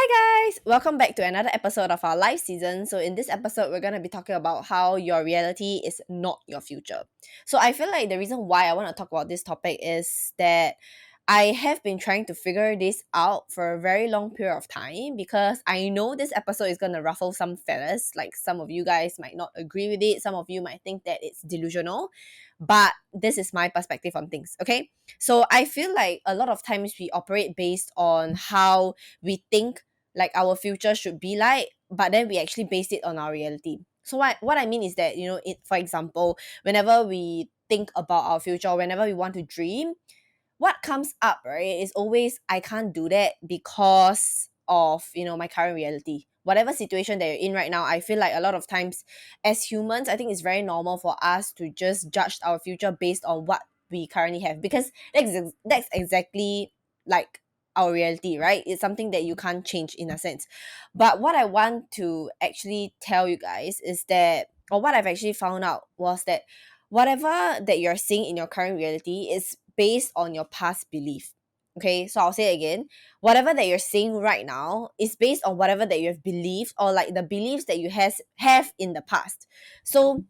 Hi guys! Welcome back to another episode of our live season. So in this episode, we're going to be talking about how your reality is not your future. So I feel like the reason why I want to talk about this topic is that I have been trying to figure this out for a very long period of time because I know this episode is going to ruffle some feathers. Like some of you guys might not agree with it, some of you might think that it's delusional, but this is my perspective on things, okay? So I feel like a lot of times we operate based on how we think like our future should be like, but then we actually base it on our reality. So what I mean is that, for example, whenever we think about our future, whenever we want to dream, what comes up, right, is always I can't do that because of, my current reality. Whatever situation that you're in right now, I feel like a lot of times as humans, I think it's very normal for us to just judge our future based on what we currently have because that's exactly like our reality, right? It's something that you can't change in a sense. But what I want to actually tell you guys is that, or what I've actually found out was that whatever that you're seeing in your current reality is based on your past belief. Okay, so I'll say it again. Whatever that you're seeing right now is based on whatever that you have believed or like the beliefs that you have in the past. So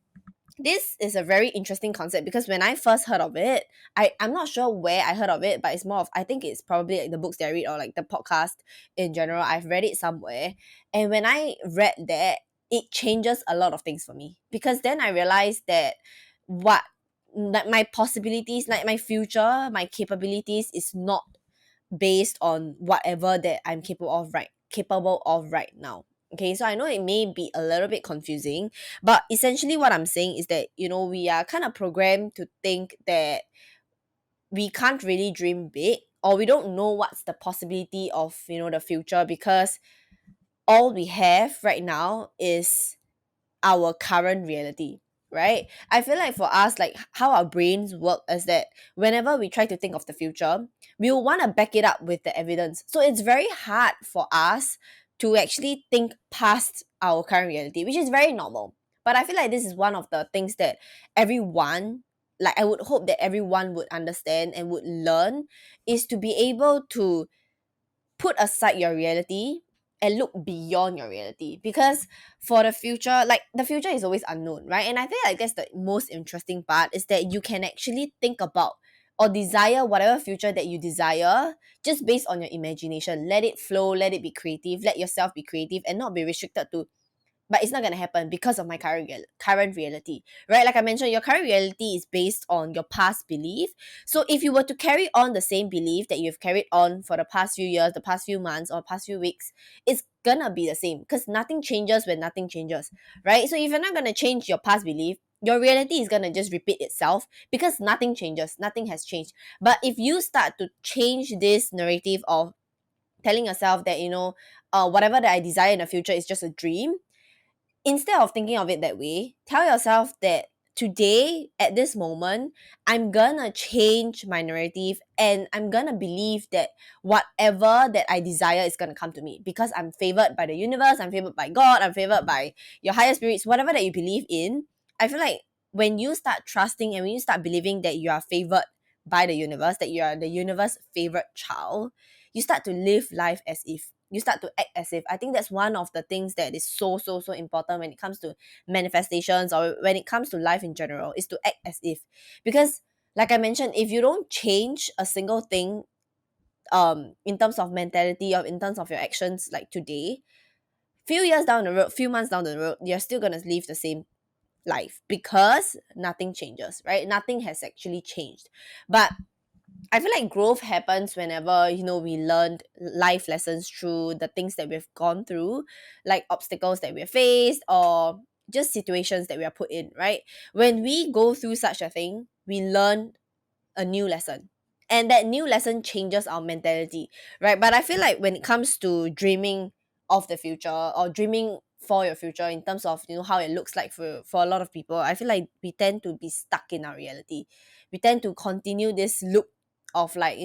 this is a very interesting concept because when I first heard of it, I'm not sure where I heard of it, but it's more of I think it's probably like the books that I read or like the podcast in general. I've read it somewhere. And when I read that, it changes a lot of things for me. Because then I realized that what like my possibilities, like my future, my capabilities is not based on whatever that I'm capable of right now. Okay, so I know it may be a little bit confusing, but essentially what I'm saying is that, we are kind of programmed to think that we can't really dream big or we don't know what's the possibility of, the future because all we have right now is our current reality, right? I feel like for us, like how our brains work is that whenever we try to think of the future, we will want to back it up with the evidence. So it's very hard for us to actually think past our current reality, which is very normal. But I feel like this is one of the things that everyone, like I would hope that everyone would understand and would learn, is to be able to put aside your reality and look beyond your reality because for the future, like the future is always unknown, right? And I feel like that's the most interesting part is that you can actually think about or desire whatever future that you desire just based on your imagination. Let it flow, let it be creative, let yourself be creative and not be restricted to, but it's not gonna happen because of my current reality, right? Like I mentioned, your current reality is based on your past belief. So if you were to carry on the same belief that you've carried on for the past few years, the past few months, or past few weeks, it's gonna be the same because nothing changes when nothing changes, right? So if you're not gonna change your past belief, your reality is gonna just repeat itself because nothing changes, nothing has changed. But if you start to change this narrative of telling yourself that whatever that I desire in the future is just a dream, instead of thinking of it that way, tell yourself that today, at this moment, I'm gonna change my narrative and I'm gonna believe that whatever that I desire is gonna come to me because I'm favored by the universe, I'm favored by God, I'm favored by your higher spirits, whatever that you believe in. I feel like when you start trusting and when you start believing that you are favored by the universe, that you are the universe favorite child, you start to live life as if you start to act as if. I think that's one of the things that is so so so important when it comes to manifestations or when it comes to life in general is to act as if. Because like I mentioned, if you don't change a single thing in terms of mentality or in terms of your actions like today, few years down the road, few months down the road, you're still gonna live the same life because nothing changes, right? Nothing has actually changed. But I feel like growth happens whenever, we learned life lessons through the things that we've gone through, like obstacles that we've faced or just situations that we are put in, right? When we go through such a thing, we learn a new lesson. And that new lesson changes our mentality, right? But I feel like when it comes to dreaming of the future or dreaming for your future in terms of how it looks like for a lot of people, I feel like we tend to be stuck in our reality. We tend to continue this loop of like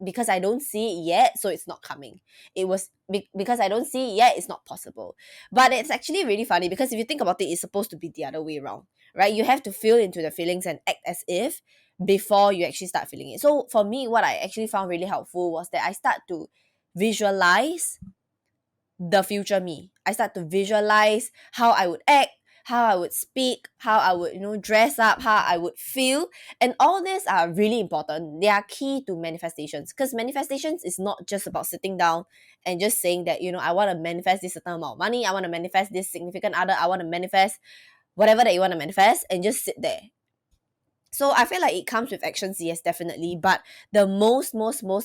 because I don't see it yet, so it's not coming. Because I don't see it yet, it's not possible. But it's actually really funny because if you think about it, it's supposed to be the other way around, right? You have to feel into the feelings and act as if before you actually start feeling it. So for me, what I actually found really helpful was that I start to visualize the future me. I start to visualize how I would act, how I would speak, how I would, dress up, how I would feel. And all these are really important. They are key to manifestations, because manifestations is not just about sitting down and just saying that, I want to manifest this certain amount of money, I want to manifest this significant other, I want to manifest whatever that you want to manifest, and just sit there. So I feel like it comes with actions, yes, definitely. But the most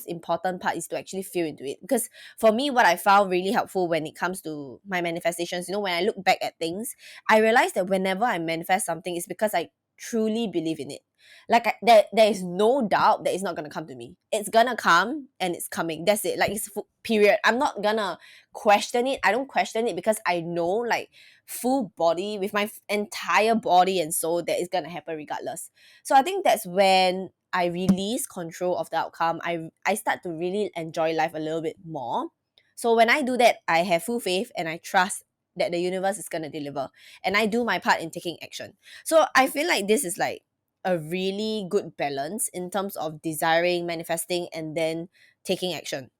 important part is to actually feel into it. Because for me, what I found really helpful when it comes to my manifestations, when I look back at things, I realize that whenever I manifest something, it's because I truly believe in it. Like there is no doubt that it's not gonna come to me. It's gonna come and it's coming. That's it. Like it's period. I'm not gonna question it. I don't question it because I know, like, full body with my entire body and soul, that is gonna happen regardless. So I think that's when I release control of the outcome. I start to really enjoy life a little bit more. So when I do that, I have full faith and I trust that the universe is gonna deliver. And I do my part in taking action. So I feel like this is like a really good balance in terms of desiring, manifesting, and then taking action.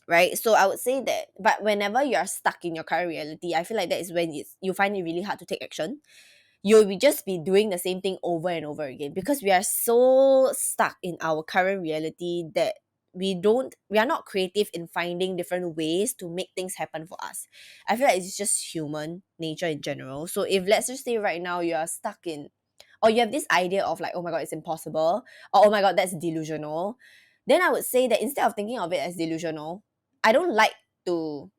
Right? So I would say that, but whenever you're stuck in your current reality, I feel like that is when you find it really hard to take action. You'll be just be doing the same thing over and over again, because we are so stuck in our current reality that we are not creative in finding different ways to make things happen for us. I feel like it's just human nature in general. So if, let's just say right now, you are stuck in, or you have this idea of like, oh my god, it's impossible, or oh my god, that's delusional, then I would say that instead of thinking of it as delusional, I don't like to,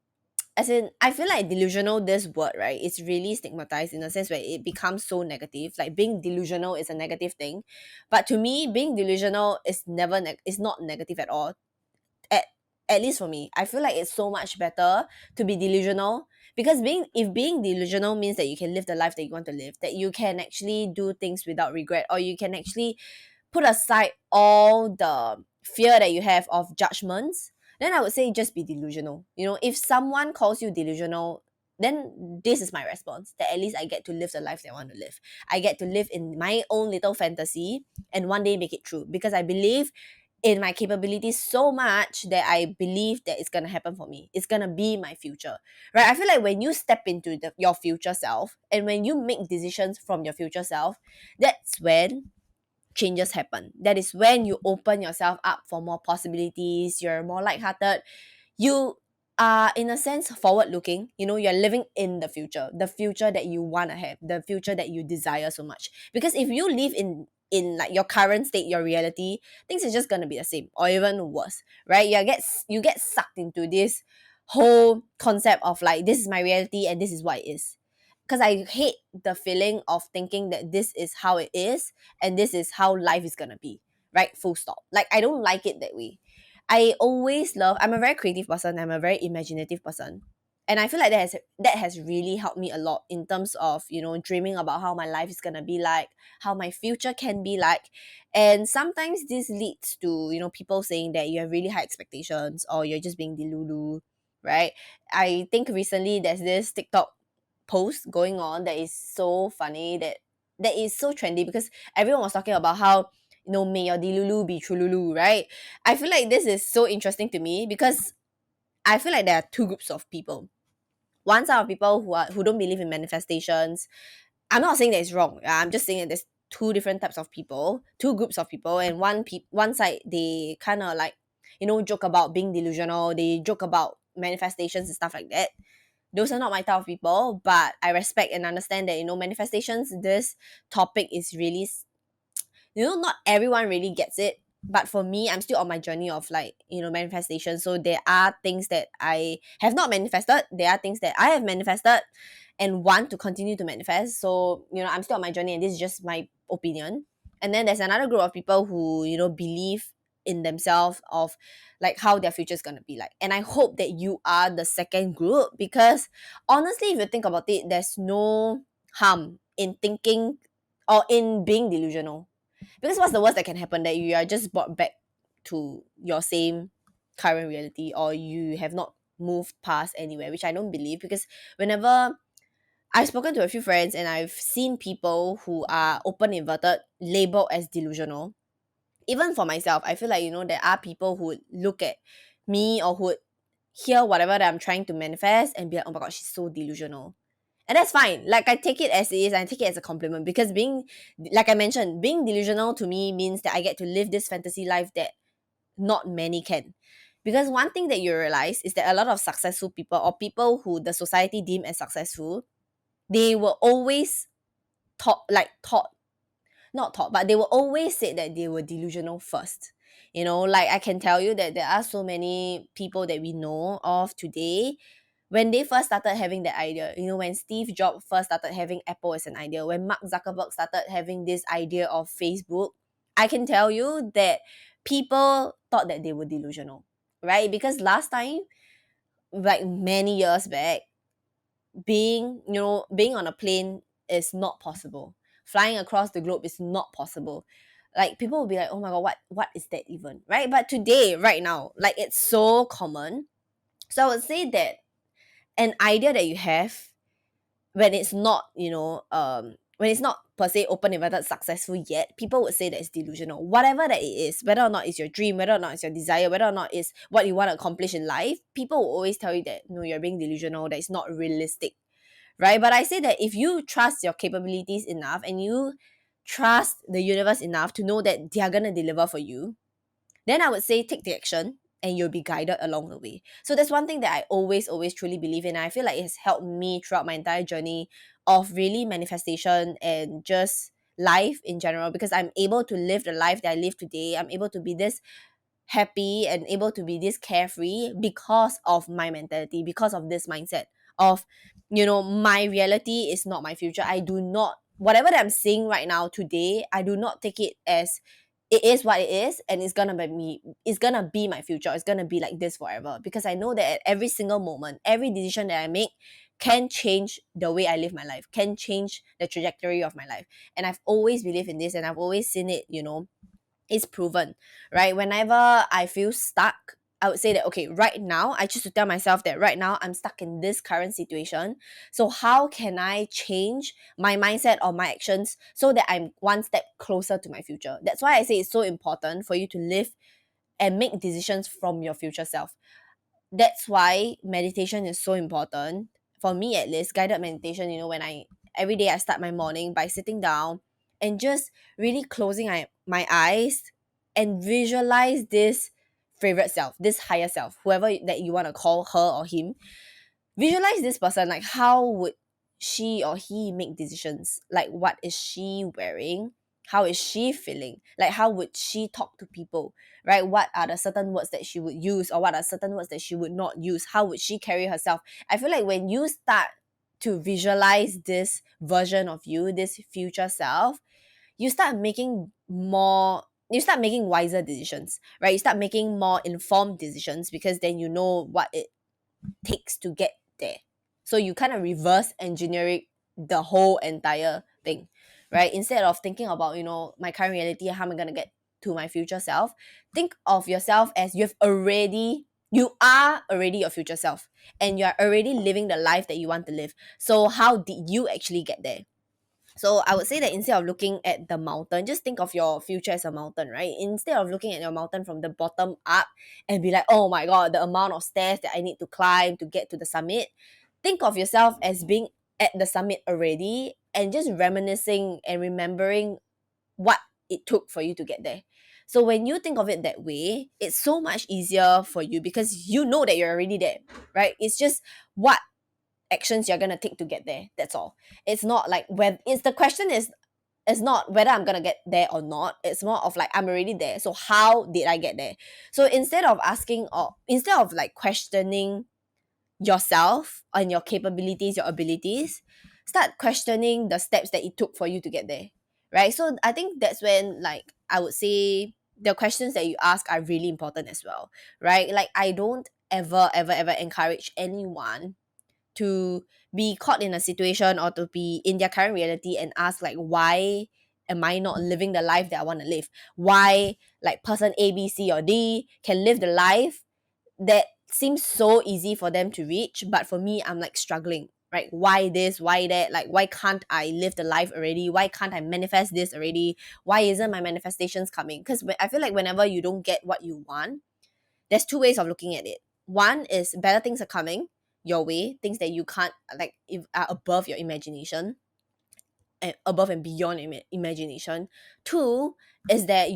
as in, I feel like delusional, this word, right, it's really stigmatized in a sense where it becomes so negative. Like being delusional is a negative thing. But to me, being delusional is never is not negative at all. At at least for me. I feel like it's so much better to be delusional, because being delusional means that you can live the life that you want to live, that you can actually do things without regret, or you can actually put aside all the fear that you have of judgments. Then I would say just be delusional. If someone calls you delusional, then this is my response, that at least I get to live the life that I want to live. I get to live in my own little fantasy and one day make it true, because I believe in my capabilities so much that I believe that it's gonna happen for me. It's gonna be my future, right? I feel like when you step into your future self, and when you make decisions from your future self, that's when changes happen. That is when you open yourself up for more possibilities. You're more lighthearted. You are, in a sense, forward looking. You're living in the future that you want to have, the future that you desire so much. Because if you live in like your current state, your reality, things are just gonna be the same or even worse, right? You get sucked into this whole concept of like, this is my reality and this is what it is. Because I hate the feeling of thinking that this is how it is and this is how life is gonna be, right? Full stop. Like, I don't like it that way. I'm a very creative person, I'm a very imaginative person. And I feel like that has really helped me a lot in terms of, dreaming about how my life is gonna be like, how my future can be like. And sometimes this leads to, people saying that you have really high expectations or you're just being delulu, right? I think recently there's this TikTok post going on that is so funny, that is so trendy, because everyone was talking about how, may your dilulu be trululu, right? I feel like this is so interesting to me, because I feel like there are two groups of people. One side of people who don't believe in manifestations. I'm not saying that it's wrong. I'm just saying that there's two different types of people, two groups of people, and one side, they kind of like, joke about being delusional. They joke about manifestations and stuff like that. Those are not my type of people, but I respect and understand that, manifestations, this topic is really, not everyone really gets it. But for me, I'm still on my journey of like, manifestation. So there are things that I have not manifested. There are things that I have manifested and want to continue to manifest. So, I'm still on my journey and this is just my opinion. And then there's another group of people who, believe in themselves of like how their future is going to be like. And I hope that you are the second group, because honestly, if you think about it, there's no harm in thinking or in being delusional. Because what's the worst that can happen? That you are just brought back to your same current reality, or you have not moved past anywhere, which I don't believe. Because whenever I've spoken to a few friends and I've seen people who are open inverted labeled as delusional, even for myself, I feel like, there are people who would look at me or who would hear whatever that I'm trying to manifest and be like, oh my god, she's so delusional. And that's fine. Like, I take it as it is, I take it as a compliment, because being, like I mentioned, being delusional to me means that I get to live this fantasy life that not many can. Because one thing that you realize is that a lot of successful people, or people who the society deem as successful, they were always taught, not taught, but they will always say that they were delusional first. You know, like I can tell you that there are so many people that we know of today, when they first started having that idea, you know, when Steve Jobs first started having Apple as an idea, when Mark Zuckerberg started having this idea of Facebook, I can tell you that people thought that they were delusional, right? Because last time, like many years back, being on a plane is not possible. Flying across the globe is not possible. Like, people will be like, oh my god, what is that even, right? But today, right now, like, it's so common. So I would say that an idea that you have, when it's not, when it's not per se open invited successful yet, people would say that it's delusional. Whatever that it is, whether or not it's your dream, whether or not it's your desire, whether or not it's what you want to accomplish in life, people will always tell you that no, you're being delusional, that it's not realistic, right? But I say that if you trust your capabilities enough, and you trust the universe enough to know that they are gonna deliver for you, then I would say take the action and you'll be guided along the way. So that's one thing that I always truly believe in. I feel like it has helped me throughout my entire journey of really manifestation and just life in general, because I'm able to live the life that I live today. I'm able to be this happy and able to be this carefree because of my mentality, because of this mindset of, my reality is not my future. I do not, whatever that I'm seeing right now today, I do not take it as it is what it is, and it's gonna be me, it's gonna be my future, it's gonna be like this forever, because I know that at every single moment, every decision that I make can change the way I live my life, can change the trajectory of my life. And I've always believed in this, and I've always seen it, it's proven, right? Whenever I feel stuck, I would say that, okay, right now, I choose to tell myself that right now I'm stuck in this current situation. So how can I change my mindset or my actions so that I'm one step closer to my future? That's why I say it's so important for you to live and make decisions from your future self. That's why meditation is so important. For me, at least, guided meditation, when I every day I start my morning by sitting down and just really closing my eyes and visualize this favorite self, this higher self, whoever that you want to call her or him. Visualize this person, like how would she or he make decisions, like what is she wearing, how is she feeling, like how would she talk to people, right? What are the certain words that she would use, or what are certain words that she would not use, how would she carry herself? I feel like when you start to visualize this version of you, this future self, you start making wiser decisions, right? You start making more informed decisions, because then you know what it takes to get there. So you kind of reverse engineering the whole entire thing, right? Instead of thinking about, my current reality, how am I gonna get to my future self? Think of yourself as you are already your future self, and you are already living the life that you want to live. So how did you actually get there? So I would say that instead of looking at the mountain, just think of your future as a mountain, right? Instead of looking at your mountain from the bottom up and be like, oh my god, the amount of stairs that I need to climb to get to the summit, think of yourself as being at the summit already, and just reminiscing and remembering what it took for you to get there. So when you think of it that way, it's so much easier for you, because you know that you're already there, right? It's just what actions you're gonna take to get there. That's all. It's not like when it's the question is not whether I'm gonna get there or not. It's more of like I'm already there. So how did I get there? So instead of like questioning yourself and your capabilities, your abilities, start questioning the steps that it took for you to get there. Right? So I think that's when, like, I would say the questions that you ask are really important as well. Right? Like, I don't ever encourage anyone to be caught in a situation or to be in their current reality and ask, like, why am I not living the life that I want to live? Why, like, person A, B, C, or D can live the life that seems so easy for them to reach, but for me, I'm like struggling, right? Why this, why that? Like, why can't I live the life already? Why can't I manifest this already? Why isn't my manifestations coming? Because I feel like whenever you don't get what you want, there's two ways of looking at it. one is better things are coming your way, things that you can't like if are above your imagination and above and beyond imagination. Two is that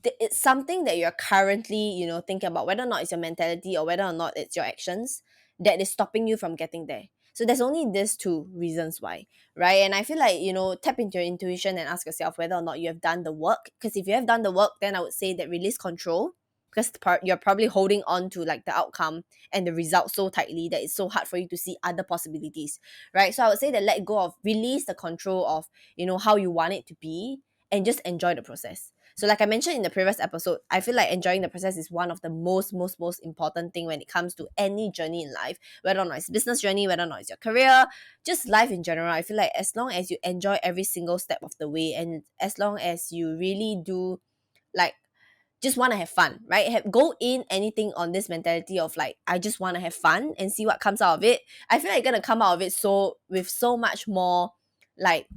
it's something that you're currently, thinking about, whether or not it's your mentality or whether or not it's your actions that is stopping you from getting there. So there's only these two reasons why, right? And I feel like, tap into your intuition and ask yourself whether or not you have done the work. Because if you have done the work, then I would say that release control, because you're probably holding on to like the outcome and the result so tightly that it's so hard for you to see other possibilities, right? So I would say that let go of, release the control of, how you want it to be, and just enjoy the process. So like I mentioned in the previous episode, I feel like enjoying the process is one of the most important thing when it comes to any journey in life, whether or not it's business journey, whether or not it's your career, just life in general. I feel like as long as you enjoy every single step of the way, and as long as you really do like just want to have fun, right? Go in anything on this mentality of like, I just want to have fun and see what comes out of it. I feel like you're gonna come out of it so with so much more like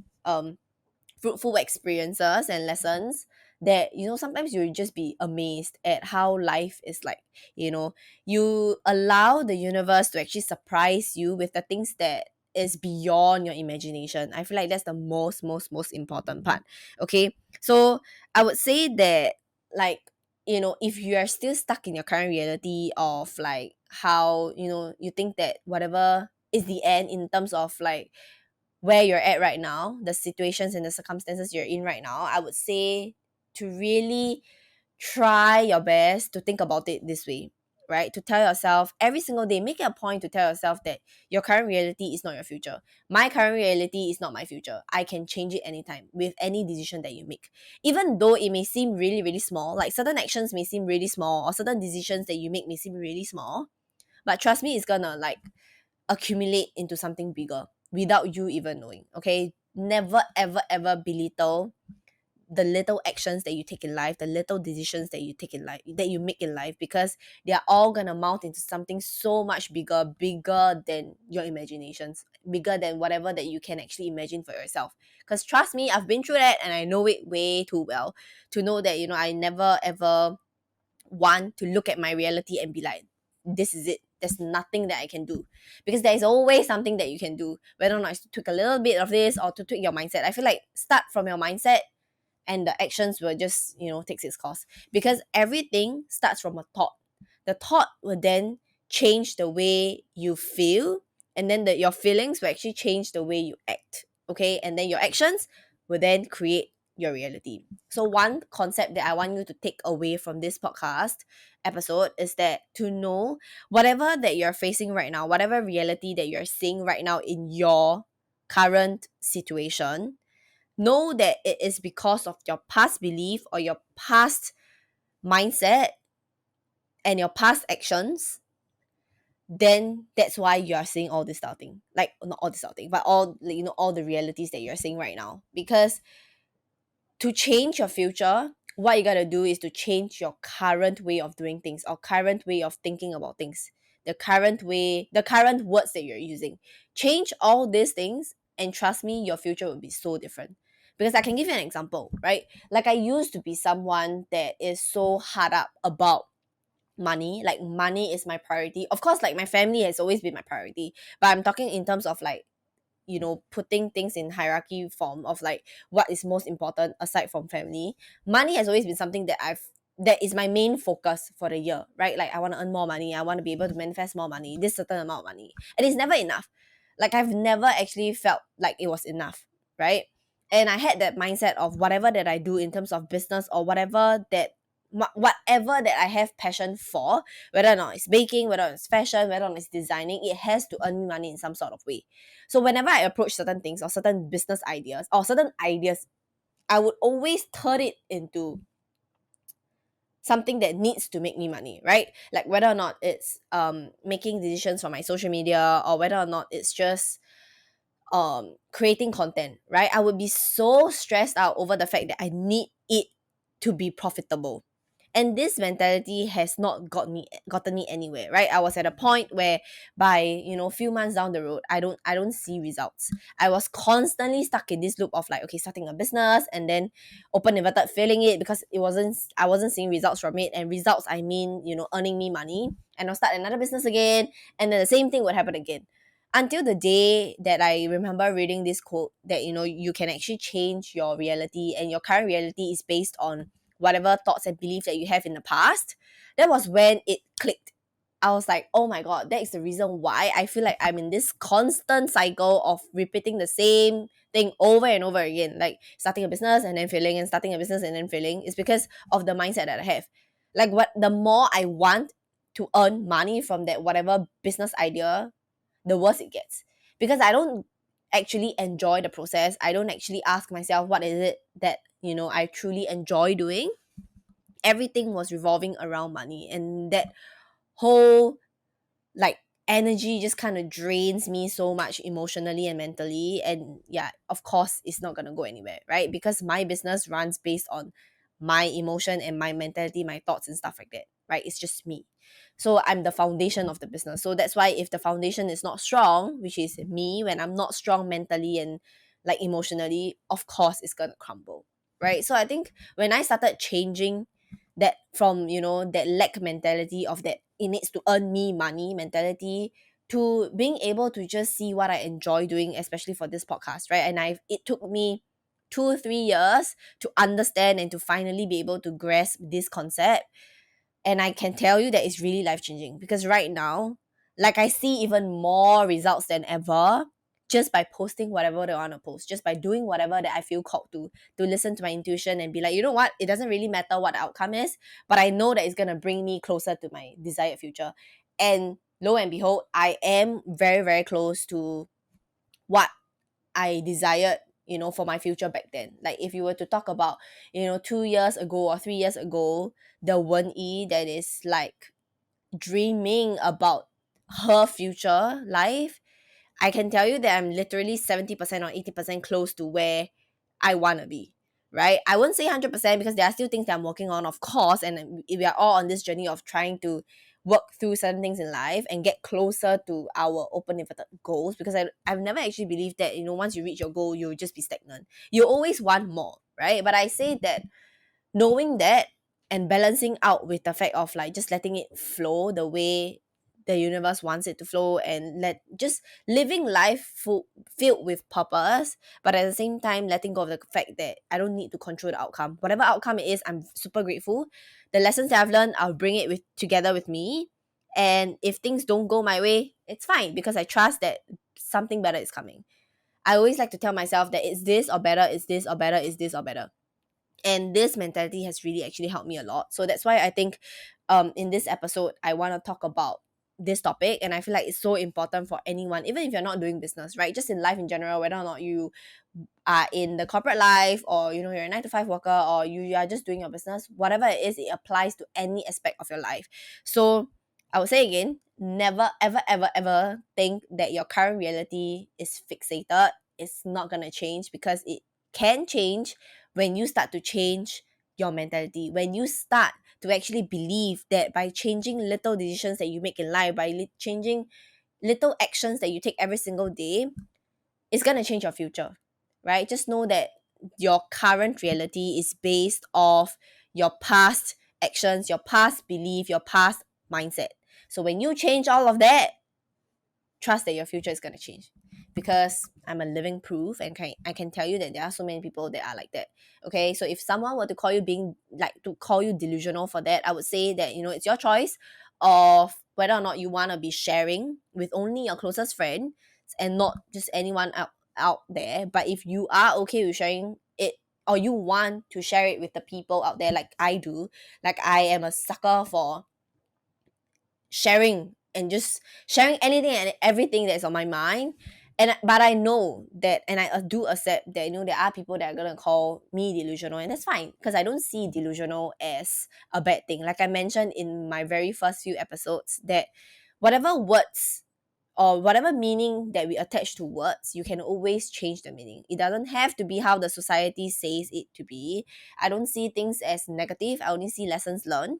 fruitful experiences and lessons that sometimes you'll just be amazed at how life is like. You allow the universe to actually surprise you with the things that is beyond your imagination. I feel like that's the most important part. Okay, so I would say that, like, if you are still stuck in your current reality of like how you think that whatever is the end in terms of like where you're at right now, the situations and the circumstances you're in right now, I would say to really try your best to think about it this way, right? To tell yourself every single day, make it a point to tell yourself that your current reality is not your future. My current reality is not my future. I can change it anytime with any decision that you make. Even though it may seem really, really small, like certain actions may seem really small or certain decisions that you make may seem really small, but trust me, it's gonna like accumulate into something bigger without you even knowing. Okay, never ever ever belittle the little actions that you take in life, the little decisions that you take in life, that you make in life, because they are all gonna mount into something so much bigger than your imaginations, bigger than whatever that you can actually imagine for yourself. Because trust me, I've been through that and I know it way too well to know that I never ever want to look at my reality and be like, this is it. There's nothing that I can do. Because there is always something that you can do. Whether or not it's to tweak a little bit of this or to tweak your mindset. I feel like start from your mindset and the actions will just, takes its course. Because everything starts from a thought. The thought will then change the way you feel, and then your feelings will actually change the way you act. Okay, and then your actions will then create your reality. So one concept that I want you to take away from this podcast episode is that to know whatever that you're facing right now, whatever reality that you're seeing right now in your current situation, know that it is because of your past belief or your past mindset and your past actions. Then that's why you are seeing all this doubting, like not all this doubting, but all all the realities that you're seeing right now. Because to change your future, what you gotta do is to change your current way of doing things or current way of thinking about things, the current way, the current words that you're using. Change all these things, and trust me, your future will be so different. Because I can give you an example, right? Like I used to be someone that is so hard up about money. Like money is my priority. Of course, like my family has always been my priority, but I'm talking in terms of like putting things in hierarchy form of like what is most important aside from family. Money has always been something that is my main focus for the year, right? Like I want to earn more money, I want to be able to manifest more money, this certain amount of money, and it's never enough. Like I've never actually felt like it was enough, right? And I had that mindset of whatever that I do in terms of business or whatever that I have passion for, whether or not it's baking, whether it's fashion, whether or not it's designing, it has to earn me money in some sort of way. So whenever I approach certain things or certain business ideas or certain ideas, I would always turn it into something that needs to make me money, right? Like whether or not it's making decisions for my social media or whether or not it's just creating content, right? I would be so stressed out over the fact that I need it to be profitable. And this mentality has not gotten me anywhere, right? I was at a point where by, few months down the road, I don't see results. I was constantly stuck in this loop of like, okay, starting a business and then open inverted failing it because I wasn't seeing results from it. And results, I mean, earning me money. And I'll start another business again, and then the same thing would happen again. Until the day that I remember reading this quote that, you can actually change your reality, and your current reality is based on whatever thoughts and beliefs that you have in the past. That was when it clicked. I was like, oh my god, that is the reason why I feel like I'm in this constant cycle of repeating the same thing over and over again. Like starting a business and then failing, and starting a business and then failing. It's because of the mindset that I have. Like, what the more I want to earn money from that whatever business idea, the worse it gets. Because I don't actually enjoy the process. I don't actually ask myself what is it that, I truly enjoy doing. Everything was revolving around money, and that whole like energy just kind of drains me so much emotionally and mentally. And yeah, of course it's not going to go anywhere, right? Because my business runs based on my emotion and my mentality, my thoughts and stuff like that, right? It's just me. So I'm the foundation of the business. So that's why if the foundation is not strong, which is me, when I'm not strong mentally and like emotionally, of course it's going to crumble, right? So I think when I started changing that from, that lack mentality of that it needs to earn me money mentality, to being able to just see what I enjoy doing, especially for this podcast, right? And it took me 2 3 years to understand and to finally be able to grasp this concept. And I can tell you that it's really life changing, because right now, like, I see even more results than ever just by posting whatever they want to post, just by doing whatever that I feel called to listen to my intuition and be like, you know what, it doesn't really matter what the outcome is, but I know that it's going to bring me closer to my desired future. And lo and behold, I am very, very close to what I desired, for my future back then. Like, if you were to talk about, 2 years ago or 3 years ago, the Wen Yi that is like dreaming about her future life, I can tell you that I'm literally 70% or 80% close to where I want to be, right? I wouldn't say 100% because there are still things that I'm working on, of course, and we are all on this journey of trying to work through certain things in life and get closer to our open inverted goals, because I've never actually believed that, once you reach your goal, you'll just be stagnant. You always want more, right? But I say that knowing that and balancing out with the fact of like just letting it flow the way the universe wants it to flow, and let just living life filled with purpose, but at the same time letting go of the fact that I don't need to control the outcome. Whatever outcome it is, I'm super grateful. The lessons that I've learned, I'll bring it with together with me. And if things don't go my way, it's fine, because I trust that something better is coming. I always like to tell myself that it's this or better, it's this or better, it's this or better. And this mentality has really actually helped me a lot. So that's why I think in this episode I want to talk about this topic. And I feel like it's so important for anyone, even if you're not doing business, right? Just in life in general, whether or not you are in the corporate life, or you're a 9 to 5 worker, or you are just doing your business, whatever it is, it applies to any aspect of your life. So I would say again, never ever ever ever think that your current reality is fixated. It's not gonna change, because it can change when you start to change your mentality, when you start to actually believe that by changing little decisions that you make in life, by changing little actions that you take every single day, it's going to change your future, right? Just know that your current reality is based off your past actions, your past belief, your past mindset. So when you change all of that, trust that your future is going to change, because I'm a living proof, and I can tell you that there are so many people that are like that. Okay, so if someone were to call you delusional for that, I would say that it's your choice of whether or not you want to be sharing with only your closest friend and not just anyone out there. But if you are okay with sharing it, or you want to share it with the people out there like I do, like I am a sucker for sharing, and just sharing anything and everything that's on my mind. But I know that, and I do accept that there are people that are gonna call me delusional, and that's fine, because I don't see delusional as a bad thing. Like I mentioned in my very first few episodes, that whatever words or whatever meaning that we attach to words, you can always change the meaning. It doesn't have to be how the society says it to be. I don't see things as negative, I only see lessons learned.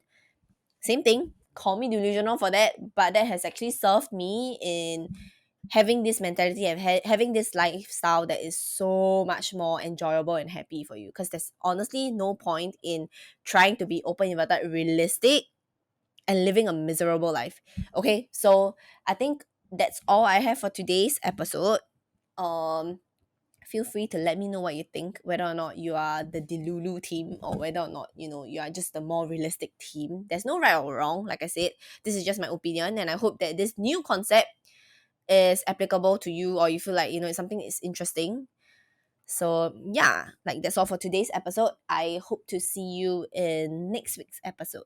Same thing, call me delusional for that, but that has actually served me in having this mentality and having this lifestyle that is so much more enjoyable and happy for you, because there's honestly no point in trying to be open inverted realistic and living a miserable life. Okay, so I think that's all I have for today's episode. um Feel free to let me know what you think, whether or not you are the delulu team or whether or not you are just the more realistic team. There's no right or wrong. Like I said, this is just my opinion, and I hope that this new concept is applicable to you, or you feel like it's something is interesting. So yeah, like that's all for today's episode. I hope to see you in next week's episode.